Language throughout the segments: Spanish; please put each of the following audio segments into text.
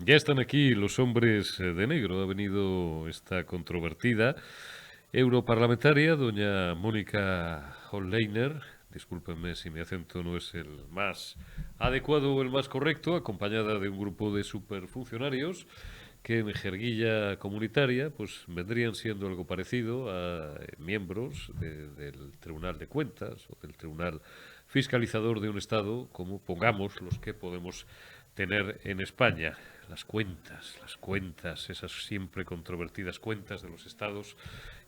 Ya están aquí los hombres de negro. Ha venido esta controvertida europarlamentaria, doña Mónica Hohlleiner. Discúlpenme si mi acento no es el más adecuado o el más correcto, acompañada de un grupo de superfuncionarios que en jerguilla comunitaria pues vendrían siendo algo parecido a miembros del Tribunal de Cuentas o del Tribunal Fiscalizador de un Estado, como pongamos los que podemos tener en España. Las cuentas, esas siempre controvertidas cuentas de los estados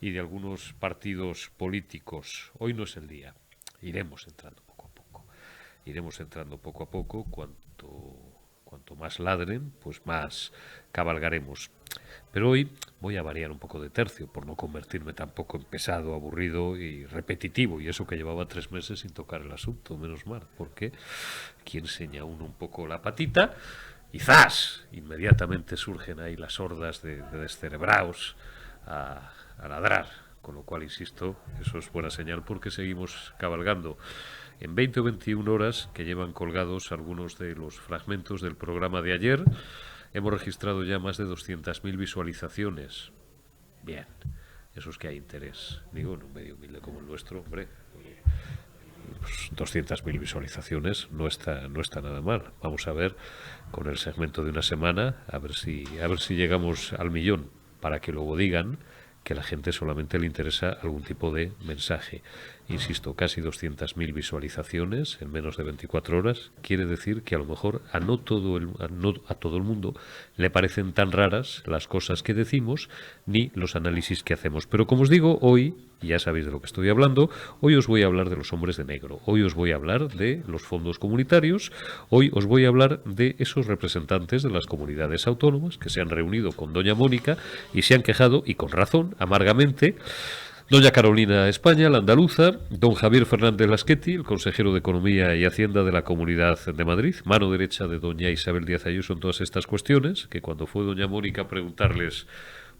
y de algunos partidos políticos. Hoy no es el día. Iremos entrando poco a poco. Iremos entrando poco a poco. Cuanto más ladren, pues más cabalgaremos. Pero hoy voy a variar un poco de tercio, por no convertirme tampoco en pesado, aburrido y repetitivo. Y eso que llevaba 3 meses sin tocar el asunto, menos mal, porque aquí enseña uno un poco la patita y ¡zas! Inmediatamente surgen ahí las hordas de descerebraos a ladrar. Con lo cual, insisto, eso es buena señal porque seguimos cabalgando. En 20 o 21 horas que llevan colgados algunos de los fragmentos del programa de ayer, hemos registrado ya más de 200.000 visualizaciones. Bien, eso es que hay interés. Digo, en un medio humilde como el nuestro, hombre, pues 200.000 visualizaciones no está nada mal. Vamos a ver con el segmento de una semana, a ver si llegamos al millón, para que luego digan que a la gente solamente le interesa algún tipo de mensaje. Insisto, casi 200.000 visualizaciones en menos de 24 horas quiere decir que a lo mejor a todo el mundo le parecen tan raras las cosas que decimos ni los análisis que hacemos. Pero como os digo, hoy, ya sabéis de lo que estoy hablando, hoy os voy a hablar de los hombres de negro, hoy os voy a hablar de los fondos comunitarios, hoy os voy a hablar de esos representantes de las comunidades autónomas que se han reunido con doña Mónica y se han quejado, y con razón, amargamente. Doña Carolina España, la andaluza, don Javier Fernández Lasqueti, el consejero de Economía y Hacienda de la Comunidad de Madrid, mano derecha de doña Isabel Díaz Ayuso en todas estas cuestiones, que cuando fue doña Mónica a preguntarles,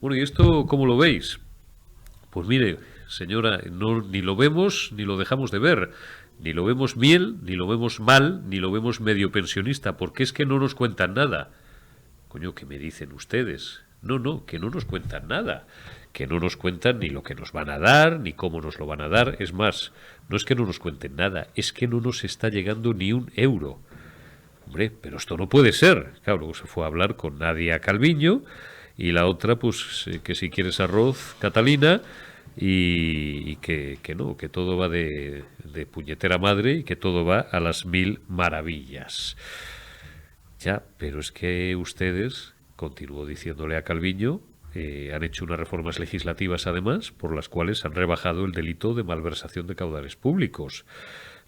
bueno, ¿y esto cómo lo veis? Pues mire, señora, no, ni lo vemos ni lo dejamos de ver, ni lo vemos miel, ni lo vemos mal, ni lo vemos medio pensionista, porque es que no nos cuentan nada. Coño, ¿qué me dicen ustedes? No, que no nos cuentan nada. Que no nos cuentan ni lo que nos van a dar, ni cómo nos lo van a dar. Es más, no es que no nos cuenten nada, es que no nos está llegando ni un euro. Hombre, pero esto no puede ser. Claro, luego se fue a hablar con Nadia Calviño y la otra, pues, que si quieres arroz, Catalina, y que no, que todo va de puñetera madre y que todo va a las 1000 maravillas. Ya, pero es que ustedes, continuó diciéndole a Calviño, han hecho unas reformas legislativas, además, por las cuales han rebajado el delito de malversación de caudales públicos,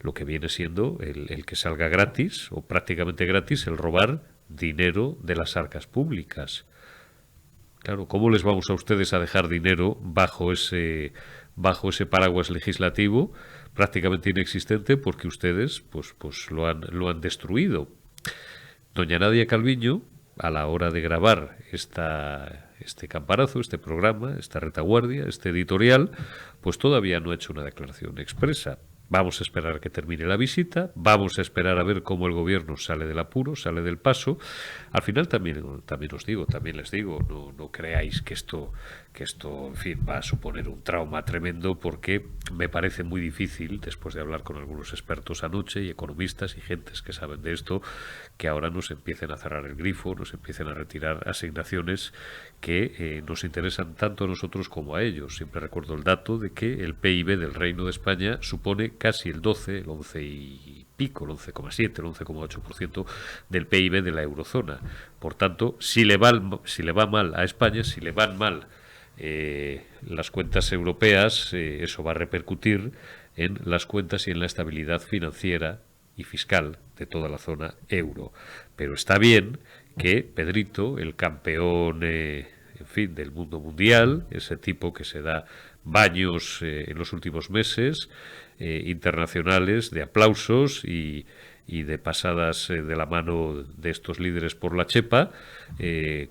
lo que viene siendo el que salga gratis, o prácticamente gratis, el robar dinero de las arcas públicas. Claro, ¿cómo les vamos a ustedes a dejar dinero bajo ese paraguas legislativo prácticamente inexistente porque ustedes pues lo han destruido? Doña Nadia Calviño, a la hora de grabar este campanazo, este programa, esta retaguardia, este editorial, pues todavía no ha hecho una declaración expresa. Vamos a esperar a que termine la visita, vamos a esperar a ver cómo el gobierno sale del apuro, sale del paso. Al final también les digo, no creáis que esto, en fin, va a suponer un trauma tremendo, porque me parece muy difícil, después de hablar con algunos expertos anoche y economistas y gentes que saben de esto, que ahora nos empiecen a cerrar el grifo, nos empiecen a retirar asignaciones que nos interesan tanto a nosotros como a ellos. Siempre recuerdo el dato de que el PIB del Reino de España supone casi el 12, el 11 y pico, el 11,7, el 11,8% del PIB de la eurozona. Por tanto, si le va mal a España, si le van mal las cuentas europeas, eso va a repercutir en las cuentas y en la estabilidad financiera y fiscal de toda la zona euro. Pero está bien que Pedrito, el campeón, en fin, del mundo mundial, ese tipo que se da baños en los últimos meses internacionales de aplausos y y de pasadas de la mano de estos líderes por la chepa,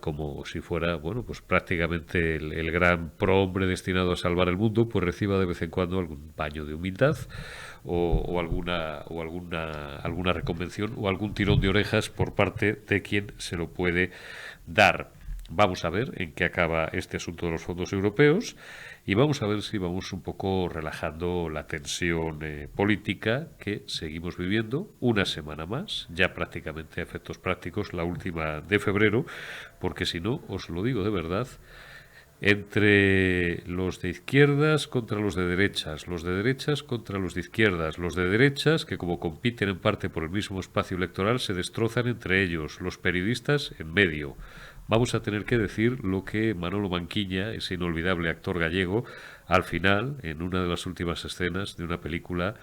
como si fuera, bueno, pues prácticamente el gran prohombre destinado a salvar el mundo, pues reciba de vez en cuando algún baño de humildad alguna reconvención o algún tirón de orejas por parte de quien se lo puede dar. Vamos a ver en qué acaba este asunto de los fondos europeos y vamos a ver si vamos un poco relajando la tensión política que seguimos viviendo una semana más, ya prácticamente a efectos prácticos, la última de febrero, porque si no, os lo digo de verdad, entre los de izquierdas contra los de derechas contra los de izquierdas, los de derechas, que como compiten en parte por el mismo espacio electoral, se destrozan entre ellos, los periodistas en medio. Vamos a tener que decir lo que Manolo Manquiña, ese inolvidable actor gallego, al final, en una de las últimas escenas de una película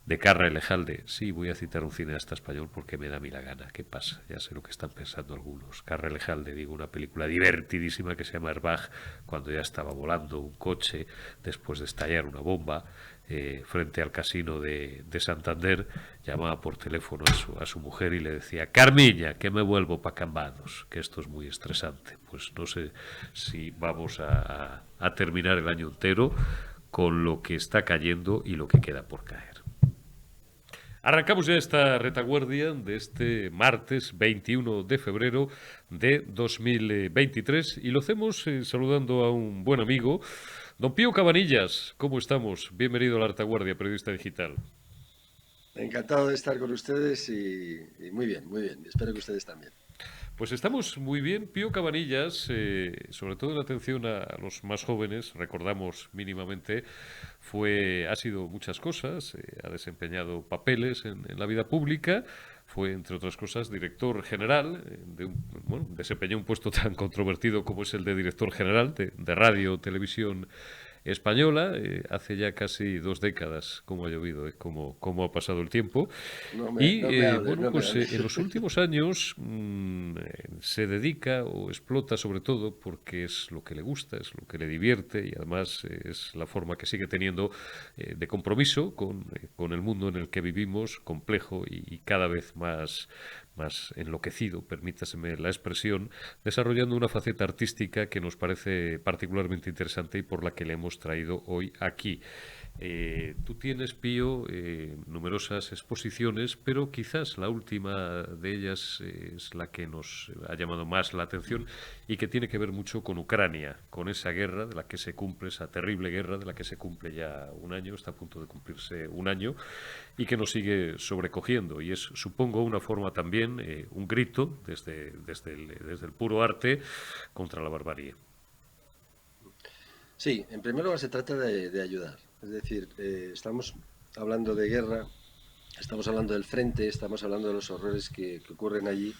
de Carra Elejalde. Sí, voy a citar un cineasta español porque me da a mí la gana. ¿Qué pasa? Ya sé lo que están pensando algunos. Carra Elejalde, digo, una película divertidísima que se llama Airbag, cuando ya estaba volando un coche después de estallar una bomba frente al casino de Santander. Llamaba por teléfono a su mujer y le decía: Carmiña, que me vuelvo para Cambados, que esto es muy estresante. Pues no sé si vamos a terminar el año entero con lo que está cayendo y lo que queda por caer. Arrancamos ya esta retaguardia de este martes 21 de febrero de 2023 y lo hacemos saludando a un buen amigo, don Pío Cabanillas. ¿Cómo estamos? Bienvenido a la retaguardia, periodista digital. Encantado de estar con ustedes y muy bien, muy bien. Espero que ustedes también. Pues estamos muy bien. Pío Cabanillas, sobre todo en atención a los más jóvenes, recordamos mínimamente, ha sido muchas cosas, ha desempeñado papeles en la vida pública, fue, entre otras cosas, director general, bueno, desempeñó un puesto tan controvertido como es el de director general de Radio, Televisión Española, hace ya casi 2 décadas, como ha llovido, como ha pasado el tiempo. Y No me hables, bueno, no me pues hables. en los últimos años se dedica o explota sobre todo porque es lo que le gusta, es lo que le divierte y además es la forma que sigue teniendo de compromiso con el mundo en el que vivimos, complejo y cada vez más enloquecido, permítaseme la expresión, desarrollando una faceta artística que nos parece particularmente interesante y por la que le hemos traído hoy aquí. Tú tienes, Pío, numerosas exposiciones, pero quizás la última de ellas es la que nos ha llamado más la atención y que tiene que ver mucho con Ucrania, con esa guerra de la que se cumple, esa terrible guerra de la que se cumple ya un año, está a punto de cumplirse un año y que nos sigue sobrecogiendo. Y es, supongo, una forma también, un grito desde el puro arte contra la barbarie. Sí, en primer lugar se trata de ayudar. Es decir, estamos hablando de guerra, estamos hablando del frente, estamos hablando de los horrores que ocurren allí,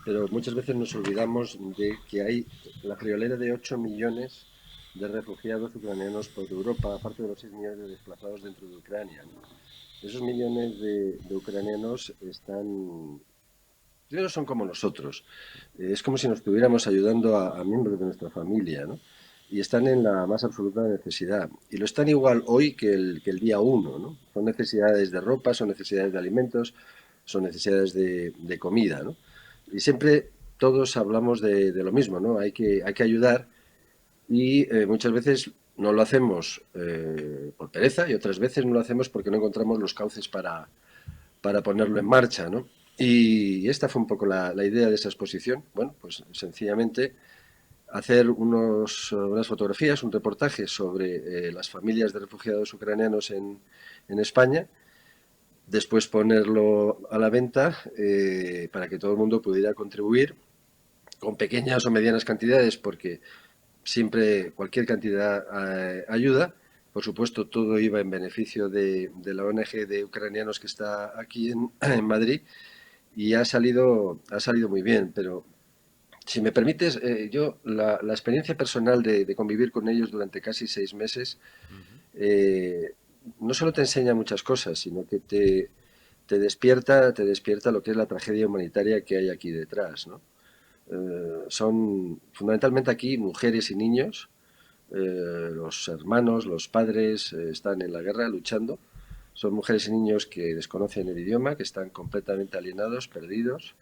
pero muchas veces nos olvidamos de que hay la friolera de 8 millones de refugiados ucranianos por Europa, aparte de los 6 millones de desplazados dentro de Ucrania, ¿no? Esos millones de ucranianos están. Primero son como nosotros. Es como si nos estuviéramos ayudando a miembros de nuestra familia, ¿no? Y están en la más absoluta necesidad. Y lo están igual hoy que el día uno, ¿no? Son necesidades de ropa, son necesidades de alimentos, son necesidades de comida, ¿no? Y siempre todos hablamos de lo mismo, ¿no? Hay que ayudar y muchas veces no lo hacemos por pereza y otras veces no lo hacemos porque no encontramos los cauces para ponerlo en marcha, ¿no? Y esta fue un poco la idea de esa exposición. Bueno, pues sencillamente hacer unas fotografías, un reportaje sobre las familias de refugiados ucranianos en España, después ponerlo a la venta para que todo el mundo pudiera contribuir con pequeñas o medianas cantidades, porque siempre cualquier cantidad ayuda. Por supuesto, todo iba en beneficio de la ONG de ucranianos que está aquí en Madrid y ha salido muy bien, pero si me permites, yo la experiencia personal de convivir con ellos durante casi 6 meses eh, no solo te enseña muchas cosas, sino que te despierta lo que es la tragedia humanitaria que hay aquí detrás, ¿no? Son fundamentalmente aquí mujeres y niños, los hermanos, los padres están en la guerra luchando, Son mujeres y niños que desconocen el idioma, que están completamente alienados, perdidos,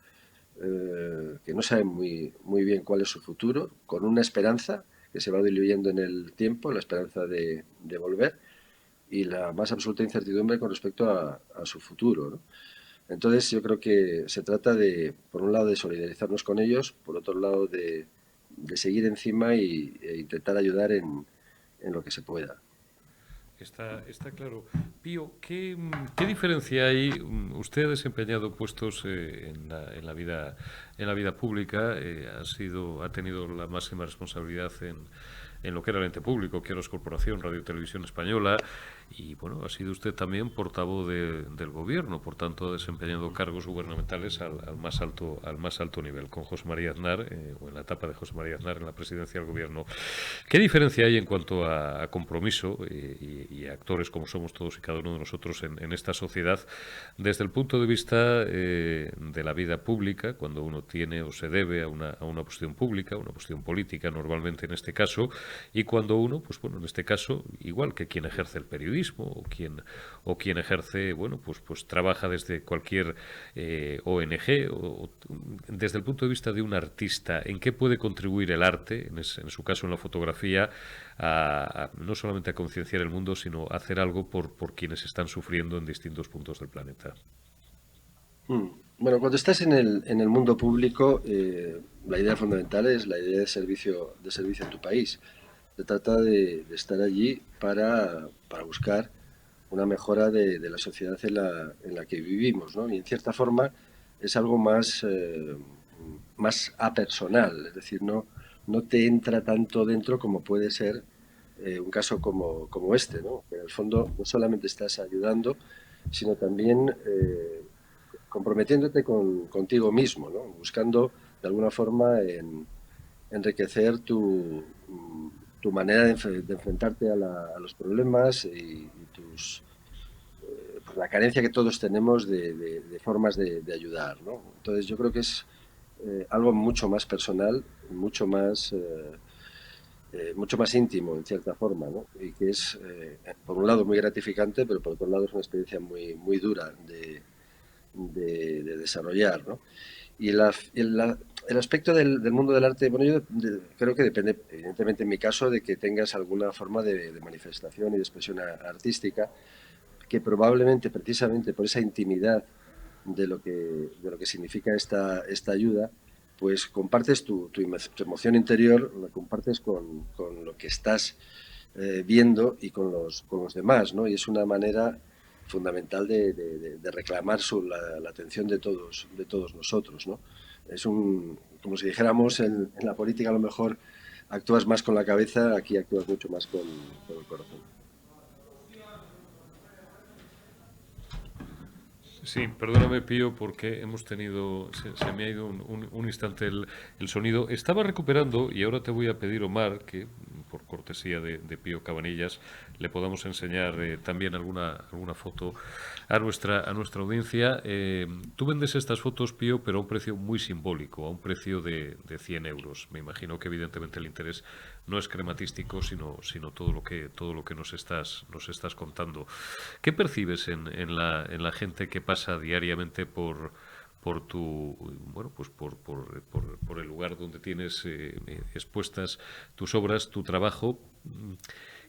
que no saben muy bien cuál es su futuro, con una esperanza que se va diluyendo en el tiempo, la esperanza de volver, y la más absoluta incertidumbre con respecto a su futuro, ¿no? Entonces yo creo que se trata de, por un lado, de solidarizarnos con ellos, por otro lado, de seguir encima e intentar ayudar en lo que se pueda. Está claro. Pío, ¿qué diferencia hay? Usted ha desempeñado puestos en la vida pública, ha tenido la máxima responsabilidad en lo que era el ente público, que era la Corporación Radio y Televisión Española, y bueno, ha sido usted también portavoz del gobierno, por tanto ha desempeñado cargos gubernamentales al más alto nivel, con José María Aznar, o en la etapa de José María Aznar en la presidencia del gobierno. ¿Qué diferencia hay en cuanto a compromiso y a actores como somos todos y cada uno de nosotros en esta sociedad, desde el punto de vista de la vida pública, cuando uno tiene o se debe a una posición pública, una posición política normalmente en este caso, y cuando uno, pues bueno, en este caso, igual que quien ejerce el periodismo o quien ejerce, bueno, pues trabaja desde cualquier ONG o desde el punto de vista de un artista, ¿en qué puede contribuir el arte, en su caso en la fotografía, no solamente a concienciar el mundo, sino a hacer algo por quienes están sufriendo en distintos puntos del planeta? Mm. Bueno, cuando estás en el mundo público, la idea fundamental es la idea de servicio a tu país. Se trata de estar allí para buscar una mejora de la sociedad en la que vivimos, ¿no? Y en cierta forma es algo más apersonal, es decir, no te entra tanto dentro como puede ser un caso como este, ¿no? Que en el fondo no solamente estás ayudando, sino también comprometiéndote contigo mismo, ¿no? Buscando de alguna forma enriquecer tu manera de enfrentarte a los problemas y pues la carencia que todos tenemos de formas de ayudar, ¿no? Entonces yo creo que es algo mucho más personal, mucho más íntimo en cierta forma, ¿no? Y que es, por un lado, muy gratificante, pero por otro lado es una experiencia muy dura de desarrollar, ¿no? Y el aspecto del mundo del arte, bueno, yo creo que depende, evidentemente en mi caso, de que tengas alguna forma de manifestación y de expresión artística, que probablemente, precisamente por esa intimidad de lo que significa esta ayuda, pues compartes tu emoción interior, la compartes con lo que estás viendo y con los demás, ¿no? Y es una manera fundamental de reclamar la atención de todos nosotros, ¿no? Es como si dijéramos, en la política a lo mejor actúas más con la cabeza, aquí actúas mucho más con el corazón. Sí, perdóname, Pío, porque se me ha ido un instante el sonido. Estaba recuperando, y ahora te voy a pedir, Omar, que por cortesía de Pío Cabanillas le podamos enseñar también alguna foto a nuestra audiencia. Tú vendes estas fotos, Pío, pero a un precio muy simbólico, a un precio de 100 euros. Me imagino que evidentemente el interés no es crematístico, sino todo lo que nos estás contando. ¿Qué percibes en la gente que pasa diariamente por tu bueno pues por el lugar donde tienes expuestas tus obras, tu trabajo?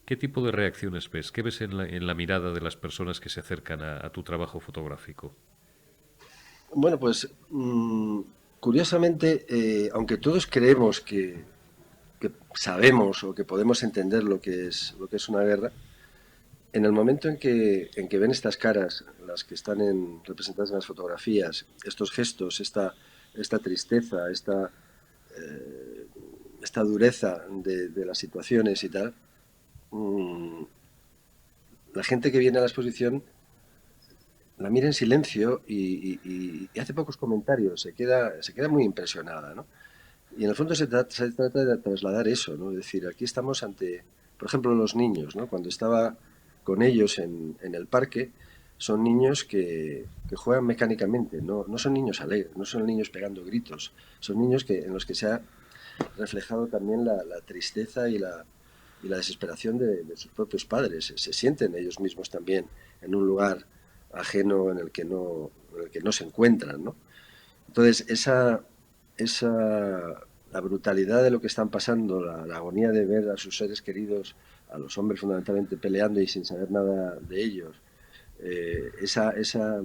¿Qué tipo de reacciones ves? ¿Qué ves en la mirada de las personas que se acercan a tu trabajo fotográfico? Bueno, pues curiosamente, aunque todos creemos que sabemos o que podemos entender lo que es una guerra, en el momento en que ven estas caras, las que están representadas en las fotografías, estos gestos, esta tristeza, esta dureza de las situaciones y tal, mmm, la gente que viene a la exposición la mira en silencio y hace pocos comentarios, se queda muy impresionada, ¿no? Y en el fondo se trata de trasladar eso, ¿no? Es decir, aquí estamos ante, por ejemplo, los niños, ¿no? Cuando estaba con ellos en el parque, son niños que juegan mecánicamente, no son niños alegres, no son niños pegando gritos, son niños en los que se ha reflejado también la tristeza y la desesperación de sus propios padres. Se sienten ellos mismos también en un lugar ajeno en el que no se encuentran, ¿no? Entonces, la brutalidad de lo que están pasando, la agonía de ver a sus seres queridos, a los hombres fundamentalmente peleando y sin saber nada de ellos, esa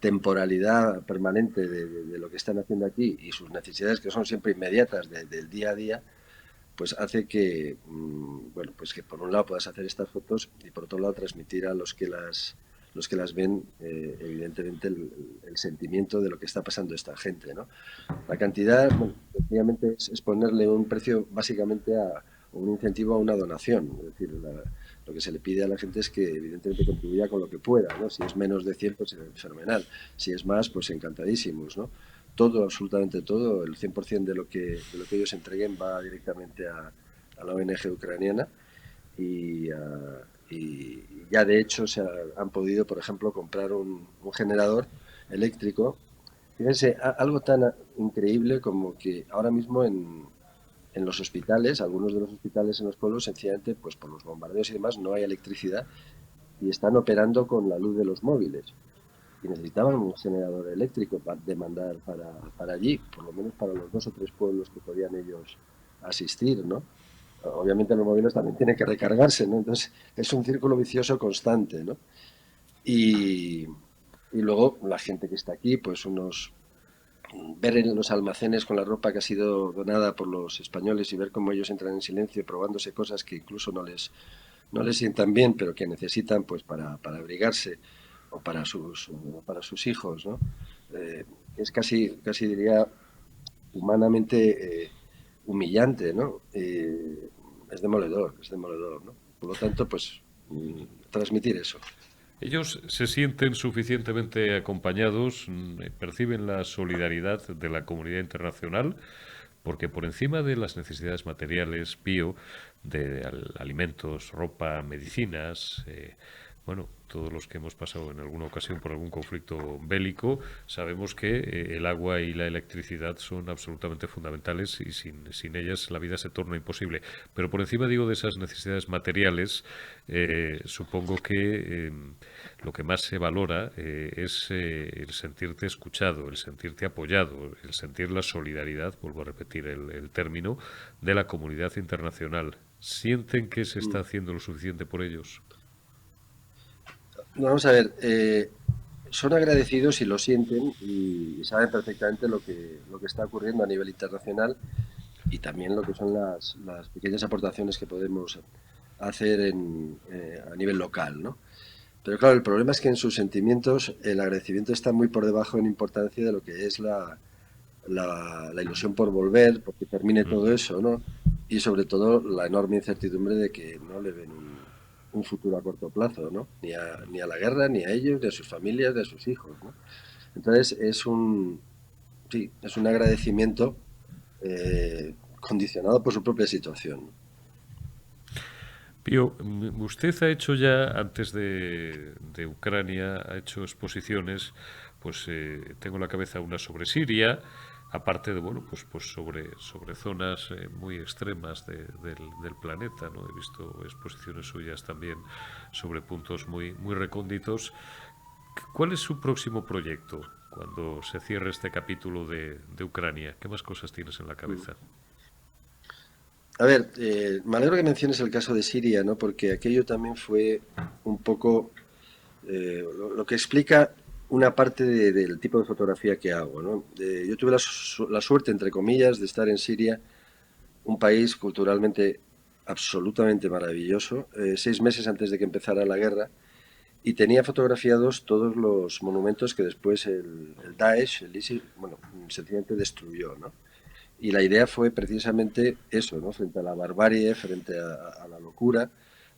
temporalidad permanente de lo que están haciendo aquí y sus necesidades que son siempre inmediatas del día a día, pues hace que, bueno, pues que por un lado puedas hacer estas fotos y por otro lado transmitir a los que las ven, evidentemente, el sentimiento de lo que está pasando esta gente, ¿no? La cantidad, bueno, efectivamente es ponerle un precio básicamente o un incentivo a una donación. Es decir, lo que se le pide a la gente es que evidentemente contribuya con lo que pueda, ¿no? Si es menos de 100, pues fenomenal. Si es más, pues encantadísimos, ¿no? Todo, absolutamente todo, el 100% de lo que ellos entreguen va directamente a la ONG ucraniana y, y ya de hecho han podido, por ejemplo, comprar un generador eléctrico. Fíjense, algo tan increíble como que ahora mismo en los hospitales, algunos de los hospitales en los pueblos, sencillamente, pues por los bombardeos y demás, no hay electricidad y están operando con la luz de los móviles. Y necesitaban un generador eléctrico para demandar para allí, por lo menos para los 2 o 3 pueblos que podían ellos asistir, ¿no? Obviamente los móviles también tienen que recargarse, ¿no? Entonces es un círculo vicioso constante, ¿no? Y, y luego la gente que está aquí, pues ver en los almacenes con la ropa que ha sido donada por los españoles y ver cómo ellos entran en silencio probándose cosas que incluso no les sientan bien, pero que necesitan pues para abrigarse o para sus hijos, ¿no? Eh, es casi diría humanamente humillante, ¿no? Es demoledor, ¿no? Por lo tanto, pues transmitir eso. Ellos se sienten suficientemente acompañados, perciben la solidaridad de la comunidad internacional, porque por encima de las necesidades materiales, Pío, de alimentos, ropa, medicinas, bueno, todos los que hemos pasado en alguna ocasión por algún conflicto bélico, sabemos que el agua y la electricidad son absolutamente fundamentales y sin ellas la vida se torna imposible. Pero por encima, digo, de esas necesidades materiales, supongo que lo que más se valora es el sentirte escuchado, el sentirte apoyado, el sentir la solidaridad, vuelvo a repetir el término, de la comunidad internacional. ¿Sienten que se está haciendo lo suficiente por ellos? Vamos a ver, son agradecidos y lo sienten y saben perfectamente lo que está ocurriendo a nivel internacional y también lo que son las pequeñas aportaciones que podemos hacer a nivel local, ¿no? Pero claro, el problema es que en sus sentimientos el agradecimiento está muy por debajo en importancia de lo que es la ilusión por volver, porque termine todo Ujú. eso, ¿no? Y sobre todo la enorme incertidumbre de que no le ven un futuro a corto plazo, ¿no? Ni a la guerra, ni a ellos, ni a sus familias, ni a sus hijos, ¿no? Entonces sí, es un agradecimiento condicionado por su propia situación. Pío, usted ha hecho ya, antes de Ucrania, ha hecho exposiciones, pues tengo en la cabeza una sobre Siria, aparte de, bueno, pues sobre zonas muy extremas del planeta, ¿no? He visto exposiciones suyas también sobre puntos muy recónditos. ¿Cuál es su próximo proyecto cuando se cierre este capítulo de Ucrania? ¿Qué más cosas tienes en la Mm. cabeza? A ver, me alegro que menciones el caso de Siria, ¿no? Porque aquello también fue un poco lo que explica una parte del tipo de fotografía que hago, ¿no? Yo tuve la suerte, entre comillas, de estar en Siria, un país culturalmente absolutamente maravilloso, 6 meses antes de que empezara la guerra, y tenía fotografiados todos los monumentos que después el Daesh, el ISIL, bueno, sencillamente destruyó, ¿no? Y la idea fue precisamente eso, ¿no? Frente a la barbarie, frente a la locura,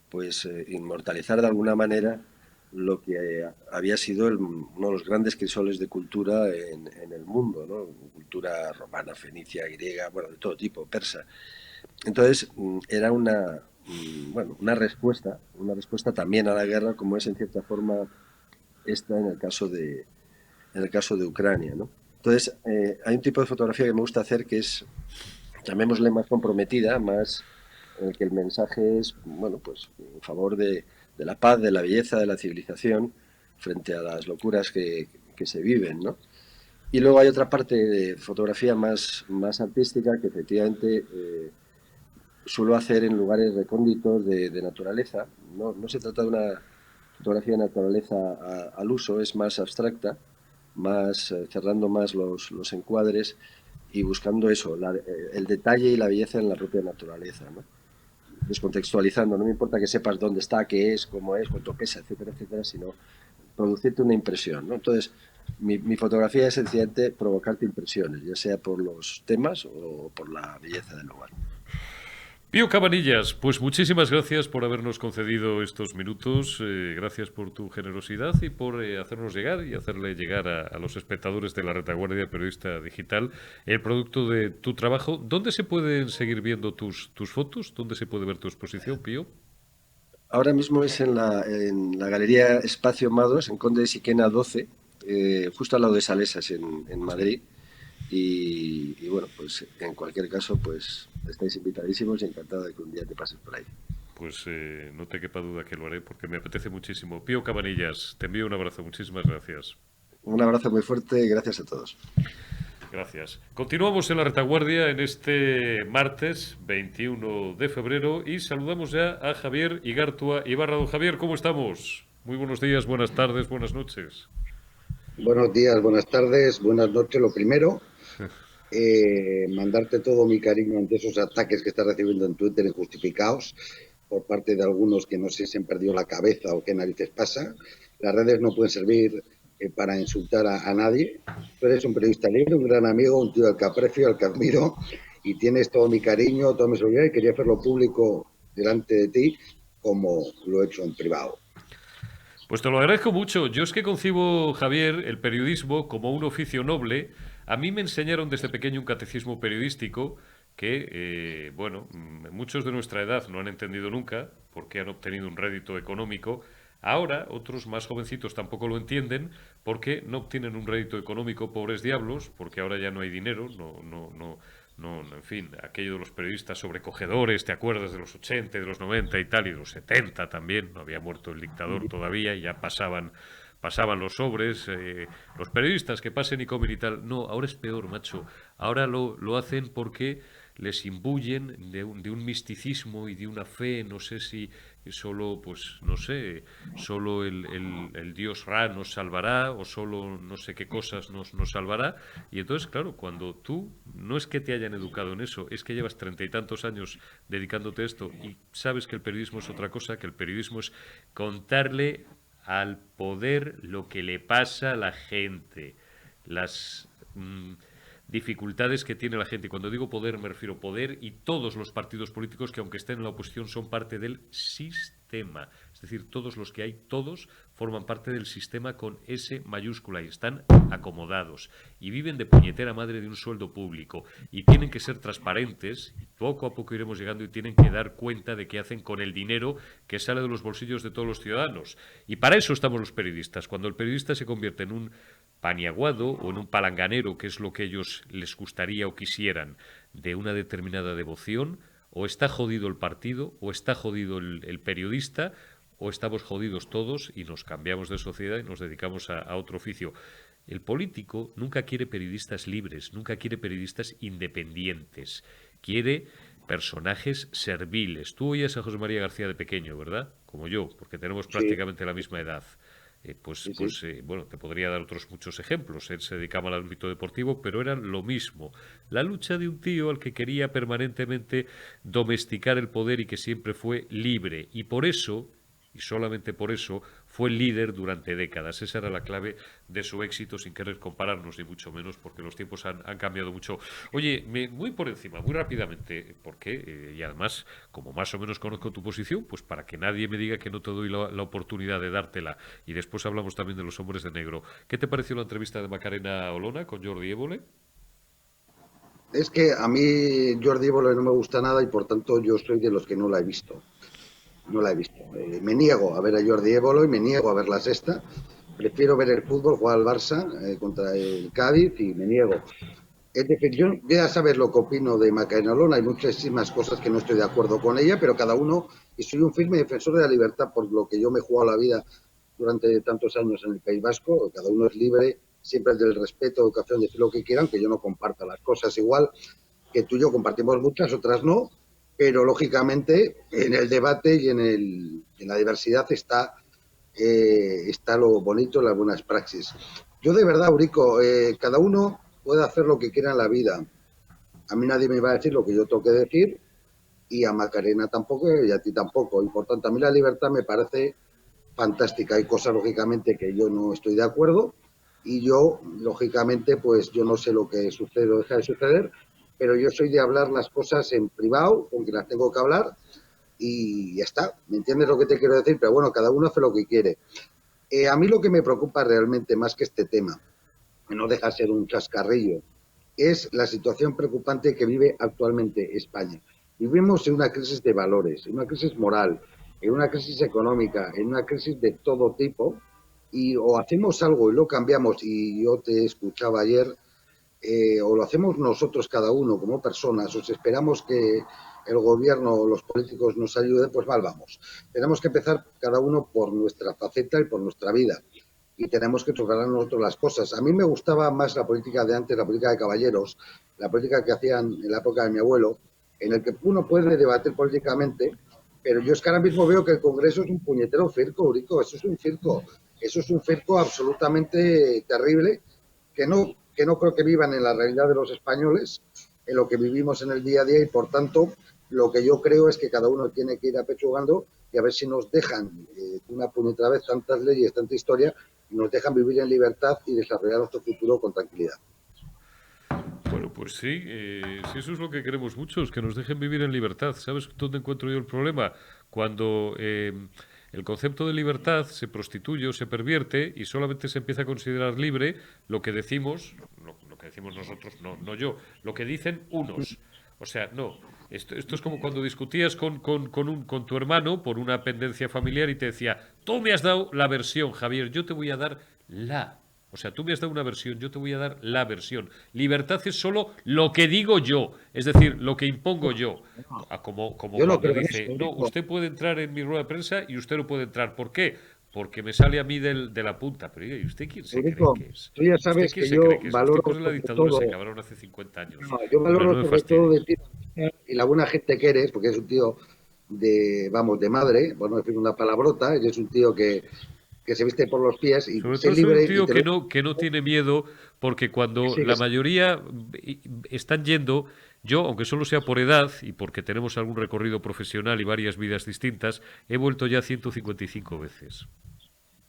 pues inmortalizar de alguna manera lo que había sido uno de los grandes crisoles de cultura en el mundo, ¿no? Cultura romana, fenicia, griega, bueno, de todo tipo, persa. Entonces, era bueno, una respuesta también a la guerra, como es en cierta forma esta en el caso de Ucrania, ¿no? Entonces, hay un tipo de fotografía que me gusta hacer que es, llamémosle más comprometida, más en el que el mensaje es, bueno, pues en favor de la paz, de la belleza, de la civilización, frente a las locuras que se viven, ¿no? Y luego hay otra parte de fotografía más artística que efectivamente suelo hacer en lugares recónditos de naturaleza. No se trata de una fotografía de naturaleza al uso, es más abstracta, más cerrando más los encuadres y buscando eso, el detalle y la belleza en la propia naturaleza, ¿no? Descontextualizando, no me importa que sepas dónde está, qué es, cómo es, cuánto pesa, etcétera, etcétera, sino producirte una impresión, ¿no? Entonces, mi fotografía es sencillamente provocarte impresiones, ya sea por los temas o por la belleza del lugar. Pío Cabanillas, pues muchísimas gracias por habernos concedido estos minutos, gracias por tu generosidad y por hacernos llegar y hacerle llegar a los espectadores de la Retaguardia Periodista Digital el producto de tu trabajo. ¿Dónde se pueden seguir viendo tus fotos? ¿Dónde se puede ver tu exposición, Pío? Ahora mismo es en la Galería Espacio Mados, en Conde de Siquena 12, justo al lado de Salesas, en Sí. Madrid. Y bueno, pues en cualquier caso, pues estáis invitadísimos y encantado de que un día te pases por ahí. Pues no te quepa duda que lo haré porque me apetece muchísimo. Pío Cabanillas, te envío un abrazo, muchísimas gracias. Un abrazo muy fuerte y gracias a todos. Gracias. Continuamos en la retaguardia en este martes 21 de febrero y saludamos ya a Javier Igartua Ibarra. Don Javier, ¿cómo estamos? Muy buenos días, buenas tardes, buenas noches. Buenos días, buenas tardes, buenas noches. Lo primero, mandarte todo mi cariño ante esos ataques que estás recibiendo en Twitter injustificados por parte de algunos que no sé si han perdido la cabeza o qué narices pasa. Las redes no pueden servir para insultar a nadie. Tú eres un periodista libre, un gran amigo, un tío al que aprecio, al que admiro y tienes todo mi cariño, toda mi solidaridad y quería hacerlo público delante de ti como lo he hecho en privado. Pues te lo agradezco mucho. Yo es que concibo, Javier, el periodismo como un oficio noble. A mí me enseñaron desde pequeño un catecismo periodístico que, bueno, muchos de nuestra edad no han entendido nunca porque han obtenido un rédito económico. Ahora, otros más jovencitos tampoco lo entienden porque no obtienen un rédito económico, pobres diablos, porque ahora ya no hay dinero, en fin, aquello de los periodistas sobrecogedores, ¿te acuerdas de los 80, de los 90 y tal, y de los 70 también? No había muerto el dictador todavía y ya pasaban los sobres, los periodistas que pasen y comen y tal. No, ahora es peor, macho. Ahora lo hacen porque les imbuyen de un misticismo y de una fe, no sé si solo, pues, no sé, solo el dios Ra nos salvará o solo no sé qué cosas nos salvará. Y entonces, claro, cuando tú no es que te hayan educado en eso, es que llevas 30 y tantos años dedicándote a esto y sabes que el periodismo es otra cosa, que el periodismo es contarle al poder lo que le pasa a la gente, las dificultades que tiene la gente. Y cuando digo poder me refiero a poder y todos los partidos políticos que aunque estén en la oposición son parte del sistema. Es decir, todos los que hay, todos forman parte del sistema con S mayúscula y están acomodados y viven de puñetera madre de un sueldo público y tienen que ser transparentes y poco a poco iremos llegando y tienen que dar cuenta de qué hacen con el dinero que sale de los bolsillos de todos los ciudadanos. Y para eso estamos los periodistas. Cuando el periodista se convierte en un paniaguado o en un palanganero, que es lo que ellos les gustaría o quisieran, de una determinada devoción, o está jodido el partido, o está jodido el periodista, o estamos jodidos todos y nos cambiamos de sociedad y nos dedicamos a otro oficio. El político nunca quiere periodistas libres, nunca quiere periodistas independientes, quiere personajes serviles. Tú oías a José María García de pequeño, ¿verdad? Como yo, porque tenemos Sí, prácticamente la misma edad. sí, sí. Bueno, te podría dar otros muchos ejemplos. Él se dedicaba al ámbito deportivo, pero era lo mismo. La lucha de un tío al que quería permanentemente domesticar el poder y que siempre fue libre. Y por eso, y solamente por eso, fue líder durante décadas. Esa era la clave de su éxito, sin querer compararnos, ni mucho menos, porque los tiempos han cambiado mucho. Oye, muy por encima, muy rápidamente, porque, y además, como más o menos conozco tu posición, pues para que nadie me diga que no te doy la oportunidad de dártela. Y después hablamos también de los hombres de negro. ¿Qué te pareció la entrevista de Macarena Olona con Jordi Évole? Es que a mí Jordi Évole no me gusta nada y por tanto yo soy de los que no la he visto. No la he visto. Me niego a ver a Jordi Évole y me niego a ver la sexta. Prefiero ver el fútbol, jugar al Barça contra el Cádiz y me niego. Es decir, yo ya sabes lo que opino de Macarena Olona, hay muchísimas cosas que no estoy de acuerdo con ella, pero cada uno, y soy un firme defensor de la libertad por lo que yo me he jugado la vida durante tantos años en el País Vasco, cada uno es libre, siempre es del respeto, educación, decir lo que quieran, que yo no comparta las cosas igual, que tú y yo compartimos muchas, otras no, pero lógicamente en el debate y en la diversidad está lo bonito, las buenas praxis. Yo de verdad, Eurico, cada uno puede hacer lo que quiera en la vida. A mí nadie me va a decir lo que yo tengo que decir y a Macarena tampoco y a ti tampoco. Y por tanto, a mí la libertad me parece fantástica. Hay cosas, lógicamente, que yo no estoy de acuerdo y yo, lógicamente, pues yo no sé lo que sucede o deja de suceder, pero yo soy de hablar las cosas en privado, con quien las tengo que hablar y ya está. ¿Me entiendes lo que te quiero decir? Pero bueno, cada uno hace lo que quiere. A mí lo que me preocupa realmente más que este tema, que no deja de ser un chascarrillo, es la situación preocupante que vive actualmente España. Vivimos en una crisis de valores, en una crisis moral, en una crisis económica, en una crisis de todo tipo, y o hacemos algo y lo cambiamos, y yo te escuchaba ayer, o lo hacemos nosotros cada uno como personas, o si esperamos que el gobierno o los políticos nos ayuden, pues mal vamos. Tenemos que empezar cada uno por nuestra faceta y por nuestra vida. Y tenemos que tocar a nosotros las cosas. A mí me gustaba más la política de antes, la política de caballeros, la política que hacían en la época de mi abuelo, en el que uno puede debatir políticamente, pero yo es que ahora mismo veo que el Congreso es un puñetero circo, Eurico, eso es un circo absolutamente terrible, que no creo que vivan en la realidad de los españoles, en lo que vivimos en el día a día, y por tanto, lo que yo creo es que cada uno tiene que ir apechugando y a ver si nos dejan una puñetera vez tantas leyes, tanta historia, y nos dejan vivir en libertad y desarrollar nuestro futuro con tranquilidad. Bueno, pues sí, sí, eso es lo que queremos muchos, que nos dejen vivir en libertad. ¿Sabes dónde encuentro yo el problema? Cuando el concepto de libertad se prostituye o se pervierte y solamente se empieza a considerar libre lo que decimos, lo que decimos nosotros, no yo, lo que dicen unos. O sea, no. Esto es como cuando discutías con tu hermano por una pendencia familiar y te decía, tú me has dado la versión, Javier, yo te voy a dar la. O sea, tú me has dado una versión, yo te voy a dar la versión. Libertad es solo lo que digo yo, es decir, lo que impongo yo. Como Yo no cuando creo dice, eso, no, Eurico. usted puede entrar en mi rueda de prensa y usted no puede entrar. ¿Por qué? Porque me sale a mí de la punta. Pero, ¿y usted quién se cree Eurico, que es? tú ya ¿Usted sabes quién que se yo cree que es? Los valoro tiempos de la sobre dictadura se todo, acabaron hace 50 años. no, yo Hombre, no valoro me sobre todo fastidie. de ti y la buena gente que eres, porque es un tío vamos, de madre, por no decir una palabrota, eres un tío que se viste por los pies y Sobre sé todo soy un libre y tío te lo que no tiene miedo, porque que cuando sí, que la sí. mayoría están yendo, yo, aunque solo sea por edad y porque tenemos algún recorrido profesional y varias vidas distintas, he vuelto ya 155 veces.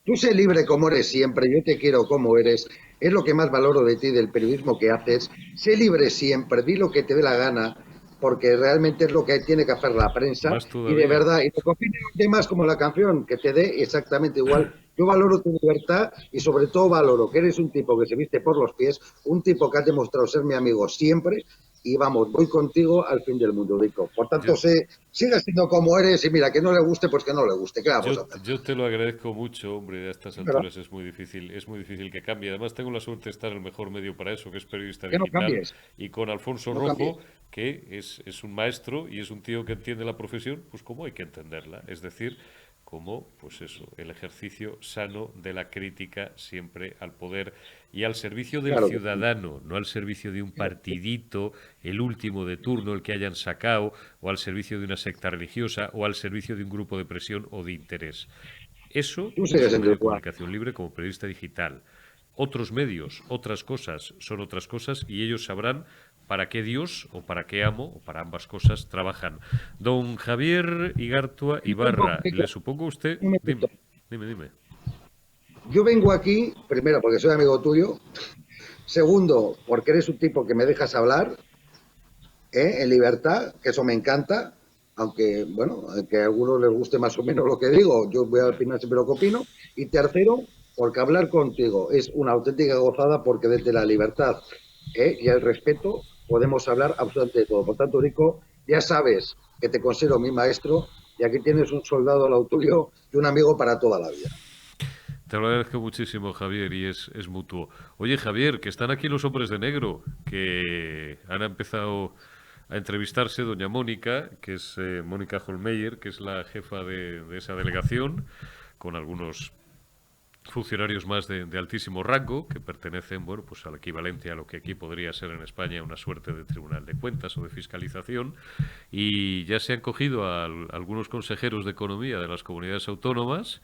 Tú sé libre como eres siempre, yo te quiero como eres, es lo que más valoro de ti, del periodismo que haces. Sé libre siempre, di lo que te dé la gana, porque realmente es lo que tiene que hacer la prensa Más y de todavía. verdad, y lo que opinen los demás como la canción, que te dé exactamente igual. Yo valoro tu libertad y sobre todo valoro que eres un tipo que se viste por los pies, un tipo que has demostrado ser mi amigo siempre y vamos, voy contigo al fin del mundo, Rico. Por tanto, Yo, sigue siendo como eres y mira, que no le guste, pues que no le guste, ¿qué vamos a hacer? yo te lo agradezco mucho, hombre, a estas Es verdad, alturas es muy difícil que cambie. Además, tengo la suerte de estar en el mejor medio para eso, que es periodista que no digital, cambies, y con Alfonso no Rojo, cambies. que es un maestro y es un tío que entiende la profesión, pues como hay que entenderla. Es decir, como, pues eso, el ejercicio sano de la crítica siempre al poder y al servicio del Claro que sí. ciudadano, no al servicio de un partidito, el último de turno, el que hayan sacado, o al servicio de una secta religiosa, o al servicio de un grupo de presión o de interés. Eso, Tú uso sigues un en medio el de cual. comunicación libre como periodista digital. Otros medios, otras cosas, son otras cosas y ellos sabrán para qué Dios o para qué amo o para ambas cosas trabajan. Don Javier Igartua Yo vengo Ibarra, aquí, le supongo a usted, un momentito. dime. Yo vengo aquí, primero, porque soy amigo tuyo. Segundo, porque eres un tipo que me dejas hablar, en libertad, que eso me encanta. Aunque, bueno, que a algunos les guste más o menos lo que digo, yo voy a opinar siempre lo que opino. Y tercero, porque hablar contigo es una auténtica gozada, porque desde la libertad, y el respeto podemos hablar absolutamente de todo. Por tanto, Rico, ya sabes que te considero mi maestro y aquí tienes un soldado al lado tuyo y un amigo para toda la vida. Te lo agradezco muchísimo, Javier, y es mutuo. Oye, Javier, que están aquí los hombres de negro, que han empezado a entrevistarse doña Mónica, que es Mónica Holmeyer, que es la jefa de esa delegación, con algunos funcionarios más de altísimo rango que pertenecen, bueno, pues al equivalente a lo que aquí podría ser en España una suerte de Tribunal de Cuentas o de Fiscalización, y ya se han cogido a algunos consejeros de Economía de las comunidades autónomas,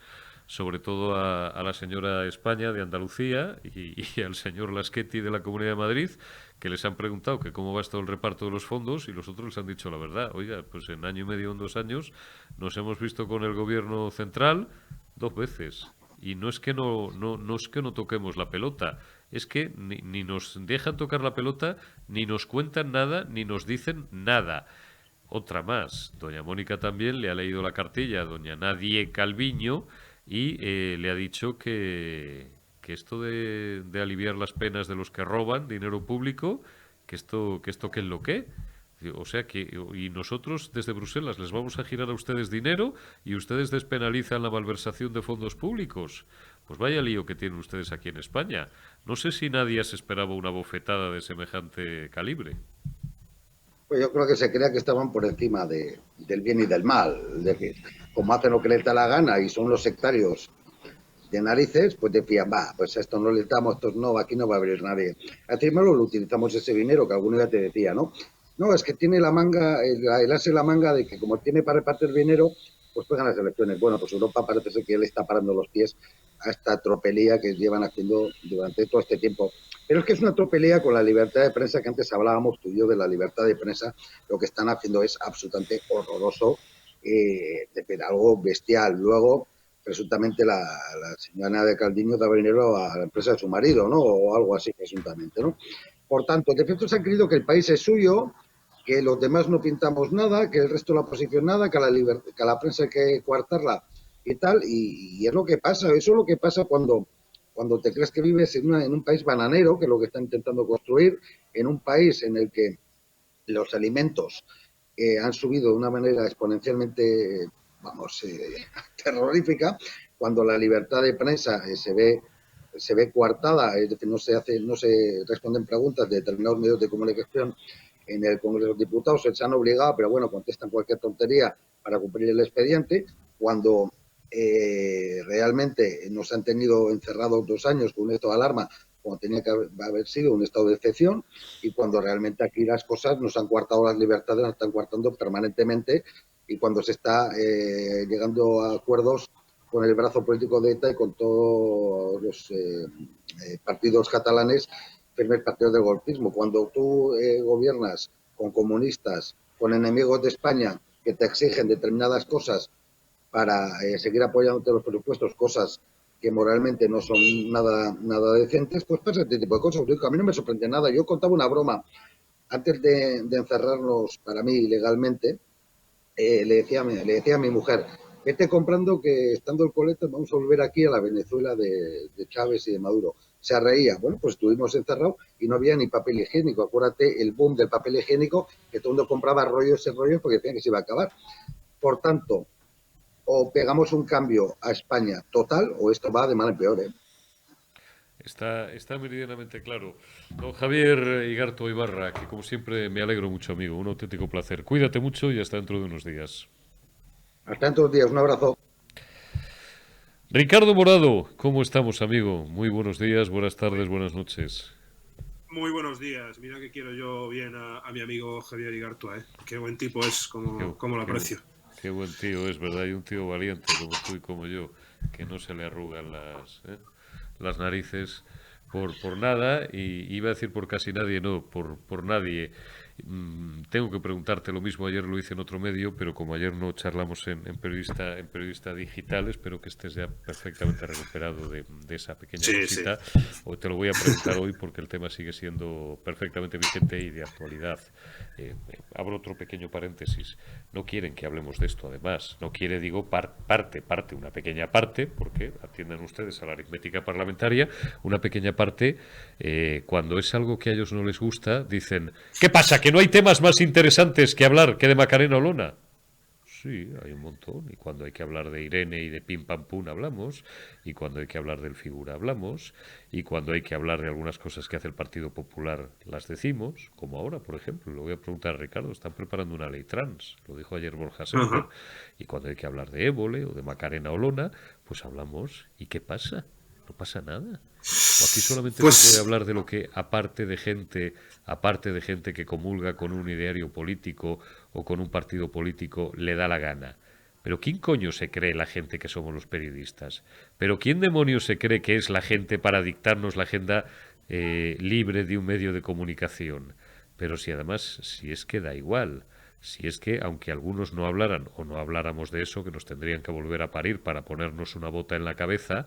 sobre todo a la señora España de Andalucía y al señor Laschetti de la Comunidad de Madrid, que les han preguntado que cómo va todo el reparto de los fondos y los otros les han dicho la verdad. Oiga, pues en año y medio, en 2 años, nos hemos visto con el gobierno central 2 veces. Y no es que no es que no toquemos la pelota, es que ni nos dejan tocar la pelota, ni nos cuentan nada, ni nos dicen nada. Otra más, doña Mónica también le ha leído la cartilla a doña Nadie Calviño y le ha dicho que esto de aliviar las penas de los que roban dinero público, que esto qué es lo que. O sea que, y nosotros desde Bruselas les vamos a girar a ustedes dinero y ustedes despenalizan la malversación de fondos públicos. Pues vaya lío que tienen ustedes aquí en España. No sé si nadie se esperaba una bofetada de semejante calibre. Pues yo creo que se crea que estaban por encima del bien y del mal. Es decir, como hacen lo que les da la gana y son los sectarios de narices, pues decían, va, pues a esto no les damos, estos no, aquí no va a venir nadie. Así lo utilizamos ese dinero que alguno ya te decía, ¿no? No, es que tiene la manga, el as en la manga de que como tiene para repartir dinero, pues juegan las elecciones. Bueno, pues Europa parece ser que le está parando los pies a esta tropelía que llevan haciendo durante todo este tiempo. Pero es que es una tropelía con la libertad de prensa que antes hablábamos tú y yo de la libertad de prensa. Lo que están haciendo es absolutamente horroroso, de algo bestial. Luego, presuntamente la señora de Calviño daba dinero a la empresa de su marido, ¿no? O algo así, presuntamente, ¿no? Por tanto, de efecto se han creído que el país es suyo, que los demás no pintamos nada, que el resto de la oposición nada, que a la prensa hay que coartarla y tal, y es lo que pasa. Eso es lo que pasa cuando te crees que vives en un país bananero, que es lo que está intentando construir, en un país en el que los alimentos han subido de una manera exponencialmente, vamos, terrorífica, cuando la libertad de prensa se ve coartada, es decir, no se responden preguntas de determinados medios de comunicación en el Congreso de los Diputados, se han obligado, pero bueno, contestan cualquier tontería para cumplir el expediente, cuando realmente nos han tenido encerrados 2 años con un estado de alarma, cuando tenía que haber sido un estado de excepción, y cuando realmente aquí las cosas nos han coartado las libertades, nos están coartando permanentemente, y cuando se está llegando a acuerdos con el brazo político de ETA y con todos los partidos catalanes, firmes partidos del golpismo. Cuando tú gobiernas con comunistas, con enemigos de España que te exigen determinadas cosas para seguir apoyándote los presupuestos, cosas que moralmente no son nada decentes, pues pasa este tipo de cosas. A mí no me sorprende nada. Yo contaba una broma antes de encerrarnos, para mí, ilegalmente. Le decía a mi mujer, vete comprando que estando el coleto vamos a volver aquí a la Venezuela de Chávez y de Maduro. Se reía. Bueno, pues estuvimos encerrados y no había ni papel higiénico. Acuérdate el boom del papel higiénico, que todo el mundo compraba rollos porque decían que se iba a acabar. Por tanto, o pegamos un cambio a España total o esto va de mal en peor, ¿eh? Está meridianamente claro. Don Javier Igarto Ibarra, que como siempre me alegro mucho, amigo. Un auténtico placer. Cuídate mucho y hasta dentro de unos días. Hasta dentro de unos días. Un abrazo. Ricardo Morado, ¿cómo estamos, amigo? Muy buenos días, buenas tardes, buenas noches. Muy buenos días. Mira que quiero yo bien a mi amigo Javier Igartua, ¿eh? Qué buen tipo es, como lo aprecio. Qué buen tío es, ¿verdad? Y un tío valiente como tú y como yo, que no se le arrugan las narices por nada, y iba a decir por casi nadie, no, por nadie. Tengo que preguntarte lo mismo, ayer lo hice en otro medio, pero como ayer no charlamos en periodista digital, espero que estés ya perfectamente recuperado de esa pequeña cosita. Sí. O te lo voy a preguntar hoy porque el tema sigue siendo perfectamente vigente y de actualidad. Abro otro pequeño paréntesis. No quieren que hablemos de esto, además. No quiere, digo, una pequeña parte, porque atienden ustedes a la aritmética parlamentaria, una pequeña parte, cuando es algo que a ellos no les gusta, dicen, ¿qué pasa? ¿Que no hay temas más interesantes que hablar que de Macarena Olona? Sí, hay un montón. Y cuando hay que hablar de Irene y de Pim Pam Pum hablamos, y cuando hay que hablar del Figura hablamos, y cuando hay que hablar de algunas cosas que hace el Partido Popular las decimos, como ahora, por ejemplo. Le voy a preguntar a Ricardo, están preparando una ley trans, lo dijo ayer Borja Semper, y cuando hay que hablar de Évole o de Macarena Olona, pues hablamos. ¿Y qué pasa? No pasa nada. O aquí solamente se puede hablar de lo que, aparte de gente que comulga con un ideario político o con un partido político, le da la gana. Pero ¿quién coño se cree la gente que somos los periodistas? ¿Pero quién demonios se cree que es la gente para dictarnos la agenda libre de un medio de comunicación? Pero si además, si es que da igual, si es que aunque algunos no hablaran o no habláramos de eso, que nos tendrían que volver a parir para ponernos una bota en la cabeza,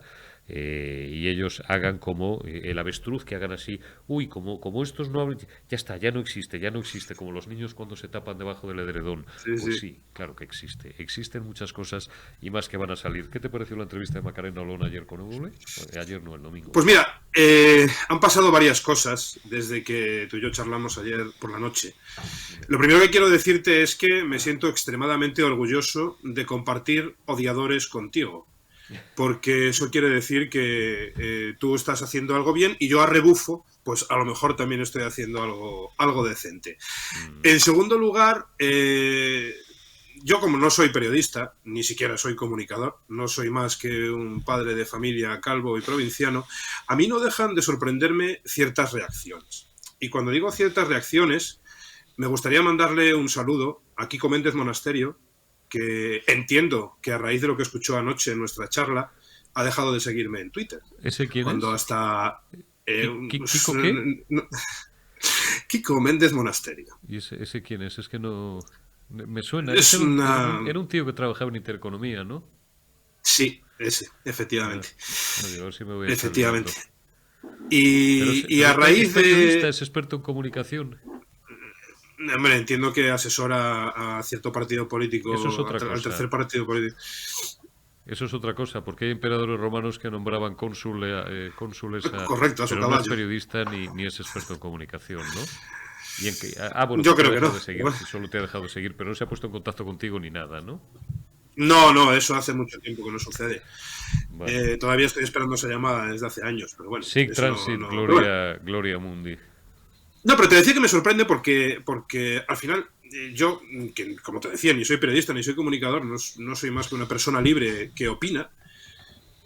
y ellos hagan como el avestruz, que hagan así, uy, como estos no hablan, ya está, ya no existe, como los niños cuando se tapan debajo del edredón. Sí, Pues sí. sí, claro que existen muchas cosas y más que van a salir. ¿Qué te pareció la entrevista de Macarena Olona ayer con Évole? Ayer no, el domingo. Pues mira, han pasado varias cosas desde que tú y yo charlamos ayer por la noche. Lo primero que quiero decirte es que me siento extremadamente orgulloso de compartir odiadores contigo, porque eso quiere decir que tú estás haciendo algo bien y yo a rebufo, pues a lo mejor también estoy haciendo algo decente. En segundo lugar, yo como no soy periodista, ni siquiera soy comunicador, no soy más que un padre de familia calvo y provinciano, a mí no dejan de sorprenderme ciertas reacciones. Y cuando digo ciertas reacciones, me gustaría mandarle un saludo a Kiko Méndez Monasterio, que entiendo que a raíz de lo que escuchó anoche en nuestra charla, ha dejado de seguirme en Twitter. ¿Ese quién cuando es? hasta... ¿Kiko qué? Kiko Méndez Monasterio. ¿Y ese quién es? Es que no... Me suena. Es Era un tío que trabajaba en Intereconomía, ¿no? Sí, ese, efectivamente. A ver si me voy efectivamente. Pero Y a raíz ¿es periodista, de... es experto en comunicación? Hombre, entiendo que asesora a cierto partido político, Eso es otra al cosa. tercer partido político. Eso es otra cosa, porque hay emperadores romanos que nombraban cónsules Correcto, a su pero caballo. no es periodista ni es experto en comunicación, ¿no? Bueno, Yo pues te creo ha que dejado no. de seguir, Bueno. si solo te ha dejado de seguir, pero no se ha puesto en contacto contigo ni nada, ¿no? No, eso hace mucho tiempo que no sucede. Vale. Todavía estoy esperando esa llamada desde hace años, pero bueno. Sig eso Transit, Gloria Mundi. No, pero te decía que me sorprende porque al final yo, que como te decía, ni soy periodista ni soy comunicador, no soy más que una persona libre que opina.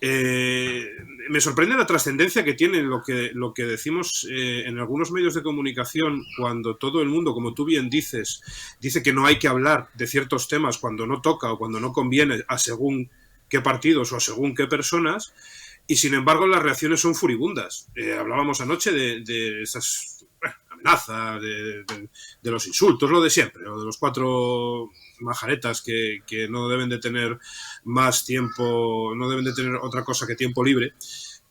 Me sorprende la trascendencia que tiene lo que decimos en algunos medios de comunicación cuando todo el mundo, como tú bien dices, dice que no hay que hablar de ciertos temas cuando no toca o cuando no conviene a según qué partidos o a según qué personas, y sin embargo las reacciones son furibundas. Hablábamos anoche de esas amenazas, de los insultos, lo de siempre, lo de los 4 majaretas que no deben de tener más tiempo, no deben de tener otra cosa que tiempo libre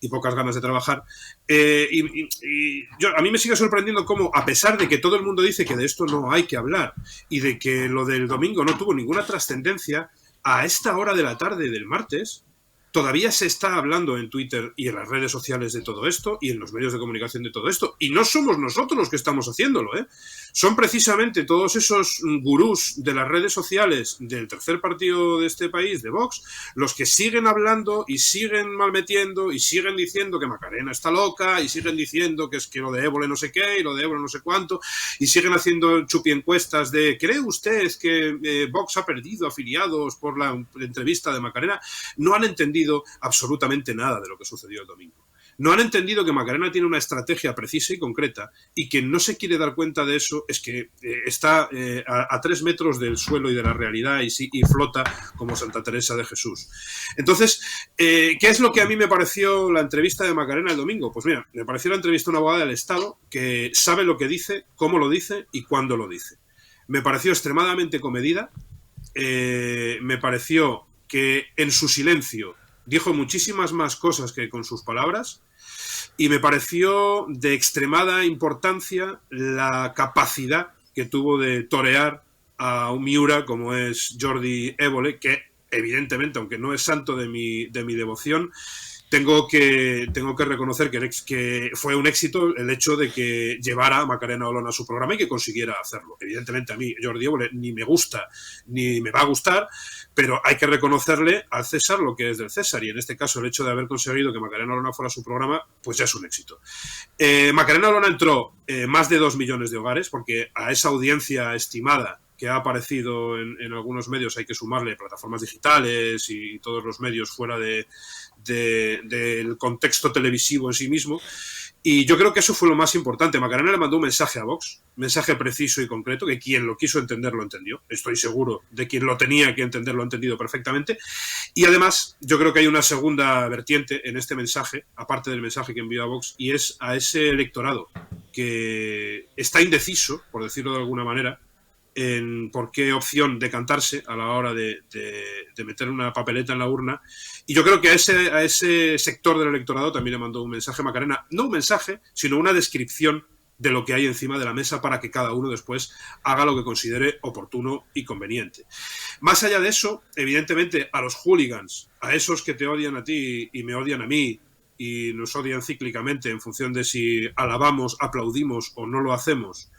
y pocas ganas de trabajar. A mí me sigue sorprendiendo cómo, a pesar de que todo el mundo dice que de esto no hay que hablar y de que lo del domingo no tuvo ninguna trascendencia, a esta hora de la tarde del martes todavía se está hablando en Twitter y en las redes sociales de todo esto y en los medios de comunicación de todo esto. Y no somos nosotros los que estamos haciéndolo, ¿eh? Son precisamente todos esos gurús de las redes sociales del tercer partido de este país, de Vox, los que siguen hablando y siguen malmetiendo y siguen diciendo que Macarena está loca y siguen diciendo que es que lo de Évole no sé qué y lo de Évole no sé cuánto y siguen haciendo chupiencuestas de ¿cree usted que Vox ha perdido afiliados por la entrevista de Macarena? No han entendido absolutamente nada de lo que sucedió el domingo. No han entendido que Macarena tiene una estrategia precisa y concreta y quien no se quiere dar cuenta de eso es que está a 3 metros del suelo y de la realidad y flota como Santa Teresa de Jesús. Entonces, ¿qué es lo que a mí me pareció la entrevista de Macarena el domingo? Pues mira, me pareció la entrevista de una abogada del Estado que sabe lo que dice, cómo lo dice y cuándo lo dice. Me pareció extremadamente comedida, me pareció que en su silencio dijo muchísimas más cosas que con sus palabras y me pareció de extremada importancia la capacidad que tuvo de torear a un Miura como es Jordi Évole, que evidentemente, aunque no es santo de mi devoción, tengo que reconocer que fue un éxito el hecho de que llevara a Macarena Olona a su programa y que consiguiera hacerlo. Evidentemente a mí Jordi Évole ni me gusta ni me va a gustar, pero hay que reconocerle al César lo que es del César, y en este caso el hecho de haber conseguido que Macarena Olona fuera a su programa, pues ya es un éxito. Macarena Olona entró más de 2 millones de hogares, porque a esa audiencia estimada que ha aparecido en algunos medios hay que sumarle plataformas digitales y todos los medios fuera del contexto televisivo en sí mismo. Y yo creo que eso fue lo más importante. Macarena le mandó un mensaje a Vox, mensaje preciso y concreto, que quien lo quiso entender lo entendió. Estoy seguro de quien lo tenía que entender lo ha entendido perfectamente. Y además, yo creo que hay una segunda vertiente en este mensaje, aparte del mensaje que envió a Vox, y es a ese electorado que está indeciso, por decirlo de alguna manera, en por qué opción decantarse a la hora de meter una papeleta en la urna. Y yo creo que a ese sector del electorado también le mandó un mensaje Macarena, no un mensaje, sino una descripción de lo que hay encima de la mesa para que cada uno después haga lo que considere oportuno y conveniente. Más allá de eso, evidentemente, a los hooligans, a esos que te odian a ti y me odian a mí, y nos odian cíclicamente en función de si alabamos, aplaudimos o no lo hacemos,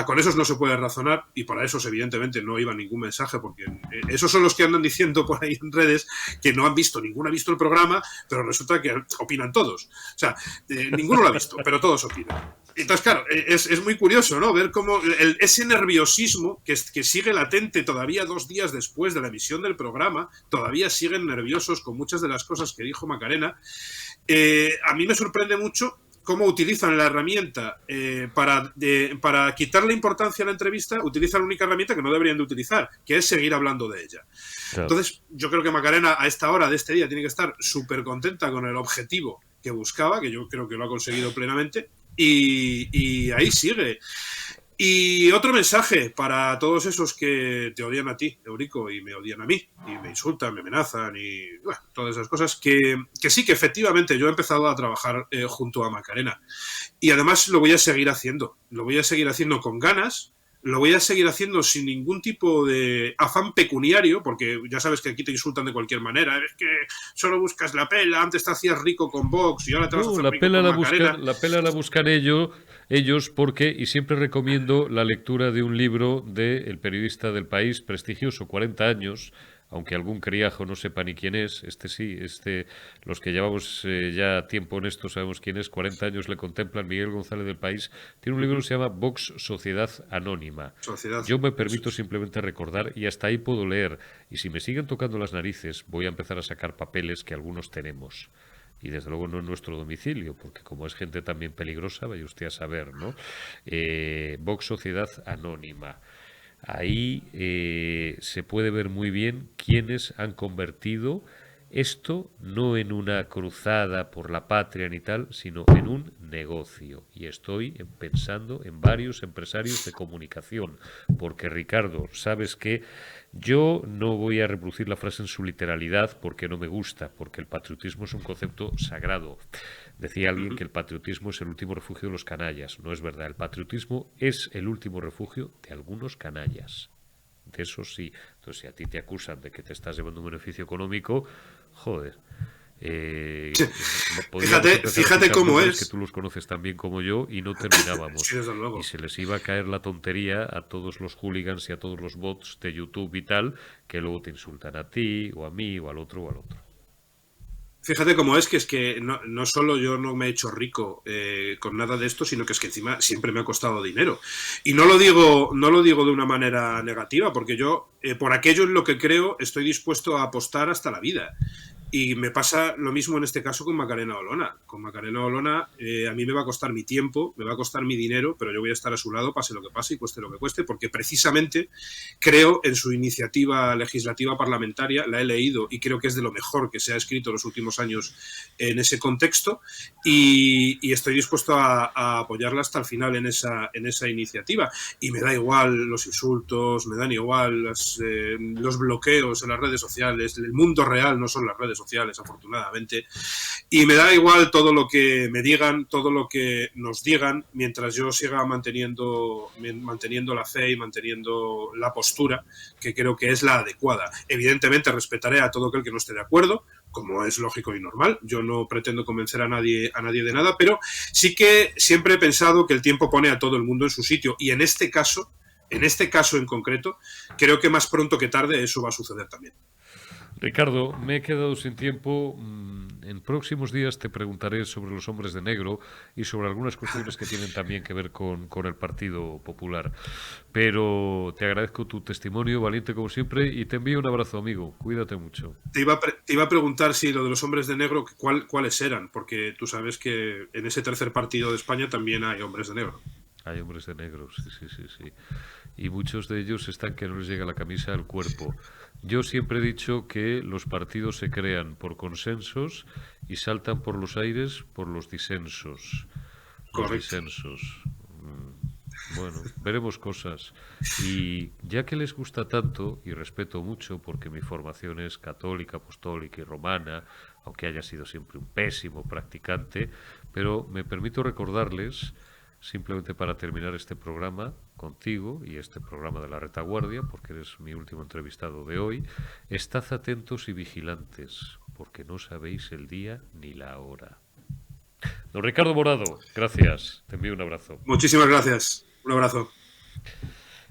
con esos no se puede razonar, y para esos evidentemente no iba ningún mensaje, porque esos son los que andan diciendo por ahí en redes que no han visto, ninguno ha visto el programa, pero resulta que opinan todos. O sea, ninguno lo ha visto, pero todos opinan. Entonces, claro, es muy curioso, ¿no? Ver cómo ese nerviosismo que sigue latente todavía 2 días después de la emisión del programa, todavía siguen nerviosos con muchas de las cosas que dijo Macarena. A mí me sorprende mucho cómo utilizan la herramienta para quitarle importancia a la entrevista, utilizan la única herramienta que no deberían de utilizar, que es seguir hablando de ella. Claro. Entonces, yo creo que Macarena a esta hora de este día tiene que estar súper contenta con el objetivo que buscaba, que yo creo que lo ha conseguido plenamente, y ahí sigue. Y otro mensaje para todos esos que te odian a ti, Eurico, y me odian a mí, y me insultan, me amenazan, y bueno, todas esas cosas, que sí, que efectivamente yo he empezado a trabajar junto a Macarena. Y además lo voy a seguir haciendo con ganas, lo voy a seguir haciendo sin ningún tipo de afán pecuniario, porque ya sabes que aquí te insultan de cualquier manera, es que solo buscas la pela, antes te hacías rico con Vox y ahora te vas a hacer rico con Macarena. La pela la buscan ellos porque, y siempre recomiendo la lectura de un libro del periodista del País, prestigioso, 40 años, aunque algún criajo no sepa ni quién es, los que llevamos ya tiempo en esto sabemos quién es, 40 años le contemplan, Miguel González del País, tiene un libro que se llama Vox, Sociedad Anónima. Yo me permito simplemente recordar, y hasta ahí puedo leer, y si me siguen tocando las narices, voy a empezar a sacar papeles que algunos tenemos. Y desde luego no en nuestro domicilio, porque como es gente también peligrosa, vaya usted a saber, ¿no? Vox Sociedad Anónima. Ahí se puede ver muy bien quiénes han convertido esto no en una cruzada por la patria ni tal, sino en un negocio. Y estoy pensando en varios empresarios de comunicación, porque Ricardo, sabes que yo no voy a reproducir la frase en su literalidad porque no me gusta, porque el patriotismo es un concepto sagrado. Decía alguien que el patriotismo es el último refugio de los canallas. No es verdad, el patriotismo es el último refugio de algunos canallas. De eso sí. Entonces, si a ti te acusan de que te estás llevando un beneficio económico, joder. Fíjate cómo es. Que tú los conoces tan bien como yo y no terminábamos. Sí, desde luego. Y se les iba a caer la tontería a todos los hooligans y a todos los bots de YouTube y tal, que luego te insultan a ti o a mí o al otro o al otro. Fíjate cómo es que no solo yo no me he hecho rico con nada de esto, sino que es que encima siempre me ha costado dinero. Y no lo digo de una manera negativa, porque yo, por aquello en lo que creo, estoy dispuesto a apostar hasta la vida. Y me pasa lo mismo en este caso con Macarena Olona. Con Macarena Olona a mí me va a costar mi tiempo, me va a costar mi dinero, pero yo voy a estar a su lado, pase lo que pase y cueste lo que cueste, porque precisamente creo en su iniciativa legislativa parlamentaria, la he leído y creo que es de lo mejor que se ha escrito en los últimos años en ese contexto, y estoy dispuesto a apoyarla hasta el final en esa iniciativa. Y me da igual los insultos, me dan igual los bloqueos en las redes sociales, el mundo real no son las redes sociales, afortunadamente, y me da igual todo lo que me digan, todo lo que nos digan, mientras yo siga manteniendo la fe y manteniendo la postura que creo que es la adecuada. Evidentemente respetaré a todo aquel que no esté de acuerdo, como es lógico y normal. Yo no pretendo convencer a nadie de nada, pero sí que siempre he pensado que el tiempo pone a todo el mundo en su sitio, y en este caso en concreto, creo que más pronto que tarde eso va a suceder también. Ricardo, me he quedado sin tiempo. En próximos días te preguntaré sobre los hombres de negro y sobre algunas cuestiones que tienen también que ver con el Partido Popular. Pero te agradezco tu testimonio, valiente como siempre, y te envío un abrazo, amigo. Cuídate mucho. Te iba a preguntar si lo de los hombres de negro, cuáles eran, porque tú sabes que en ese tercer partido de España también hay hombres de negro. Hay hombres de negro, sí. Y muchos de ellos están que no les llega la camisa al cuerpo. Yo siempre he dicho que los partidos se crean por consensos y saltan por los aires por los disensos. Correcto. Disensos. Bueno, veremos cosas. Y ya que les gusta tanto, y respeto mucho, porque mi formación es católica, apostólica y romana, aunque haya sido siempre un pésimo practicante, pero me permito recordarles, simplemente para terminar este programa contigo y este programa de la retaguardia, porque eres mi último entrevistado de hoy, estad atentos y vigilantes, porque no sabéis el día ni la hora. Don Ricardo Morado, gracias. Te envío un abrazo. Muchísimas gracias. Un abrazo.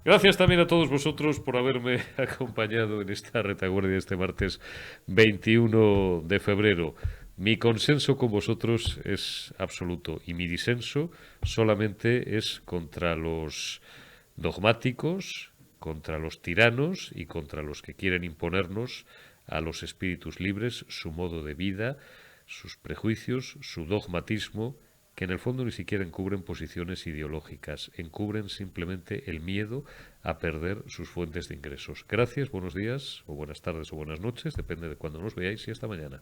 Gracias también a todos vosotros por haberme acompañado en esta retaguardia este martes 21 de febrero. Mi consenso con vosotros es absoluto y mi disenso solamente es contra los dogmáticos, contra los tiranos y contra los que quieren imponernos a los espíritus libres su modo de vida, sus prejuicios, su dogmatismo, que en el fondo ni siquiera encubren posiciones ideológicas, encubren simplemente el miedo a perder sus fuentes de ingresos. Gracias, buenos días, o buenas tardes o buenas noches, depende de cuándo nos veáis, y hasta mañana.